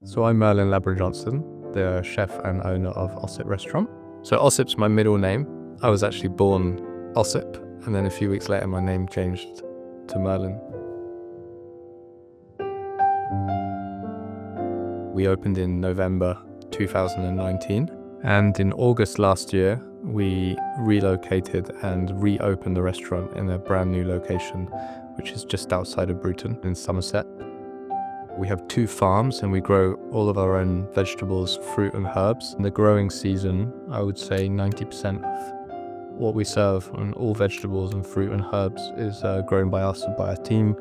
So I'm Merlin Labron-Johnson, the chef and owner of Osip restaurant. So Osip's my middle name. I was actually born Osip, and then a few weeks later my name changed to Merlin. We opened in November 2019, and in August last year we relocated and reopened the restaurant in a brand new location, which is just outside of Bruton in Somerset. We have 2 farms and we grow all of our own vegetables, fruit and herbs. In the growing season, I would say 90% of what we serve on all vegetables and fruit and herbs is grown by us and by our team.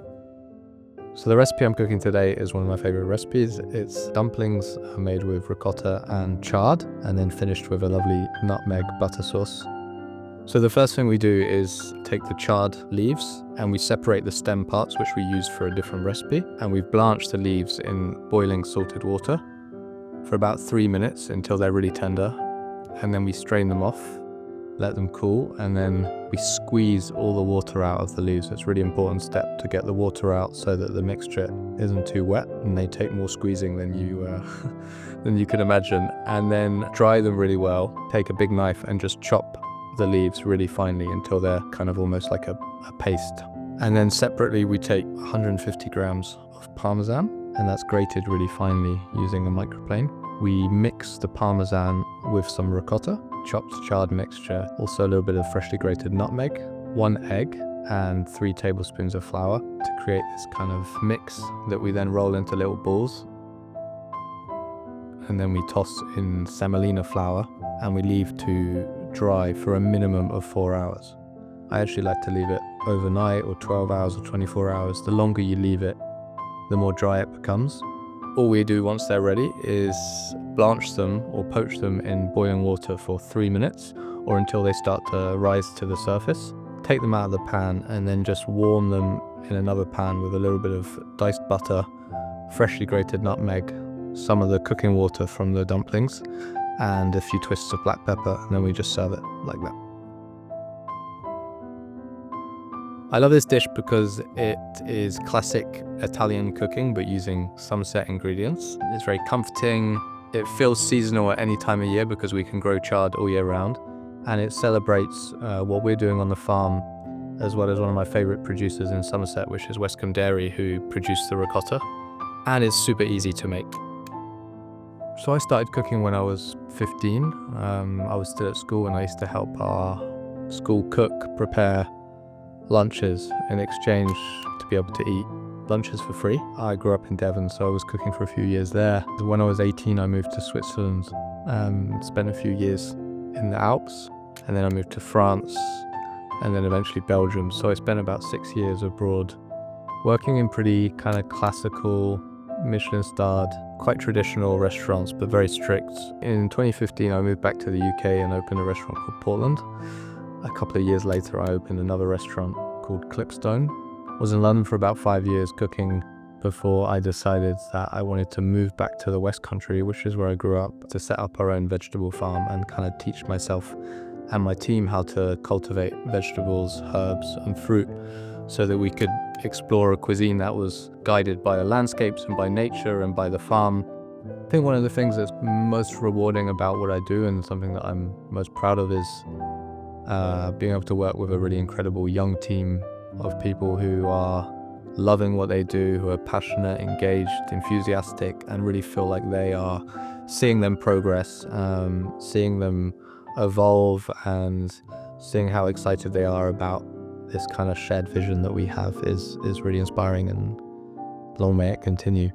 So the recipe I'm cooking today is one of my favorite recipes. It's dumplings made with ricotta and chard, and then finished with a lovely nutmeg butter sauce. So the first thing we do is take the chard leaves and we separate the stem parts, which we use for a different recipe, and we blanch the leaves in boiling salted water for about 3 minutes until they're really tender, and then we strain them off, let them cool, and then we squeeze all the water out of the leaves. It's a really important step to get the water out so that the mixture isn't too wet, and they take more squeezing than you could imagine. And then dry them really well. Take a big knife and just chop the leaves really finely until they're kind of almost like a paste. And then separately we take 150 grams of parmesan, and that's grated really finely using a microplane. We mix the parmesan with some ricotta, chopped chard mixture, also a little bit of freshly grated nutmeg, 1 egg, and 3 tablespoons of flour to create this kind of mix that we then roll into little balls. And then we toss in semolina flour and we leave to dry for a minimum of 4 hours. I actually like to leave it overnight, or 12 hours or 24 hours. The longer you leave it, the more dry it becomes. All we do once they're ready is blanch them or poach them in boiling water for 3 minutes, or until they start to rise to the surface. Take them out of the pan and then just warm them in another pan with a little bit of diced butter, freshly grated nutmeg, some of the cooking water from the dumplings, and a few twists of black pepper, and then we just serve it like that. I love this dish because it is classic Italian cooking, but using Somerset ingredients. It's very comforting. It feels seasonal at any time of year because we can grow chard all year round. And it celebrates what we're doing on the farm, as well as one of my favorite producers in Somerset, which is Westcombe Dairy, who produce the ricotta. And it's super easy to make. So I started cooking when I was 15. I was still at school and I used to help our school cook prepare lunches in exchange to be able to eat lunches for free. I grew up in Devon, so I was cooking for a few years there. When I was 18, I moved to Switzerland and spent a few years in the Alps, and then I moved to France and then eventually Belgium. So I spent about 6 years abroad working in pretty kind of classical, Michelin-starred, quite traditional restaurants, but very strict. In 2015, I moved back to the UK and opened a restaurant called Portland. A couple of years later, I opened another restaurant called Clipstone. I was in London for about 5 years cooking before I decided that I wanted to move back to the West Country, which is where I grew up, to set up our own vegetable farm and kind of teach myself and my team how to cultivate vegetables, herbs, and fruit so that we could explore a cuisine that was guided by the landscapes and by nature and by the farm. I think one of the things that's most rewarding about what I do, and something that I'm most proud of, is being able to work with a really incredible young team of people who are loving what they do, who are passionate, engaged, enthusiastic, and really feel like they are seeing them progress, seeing them evolve, and seeing how excited they are about this kind of shared vision that we have is really inspiring, and long may it continue.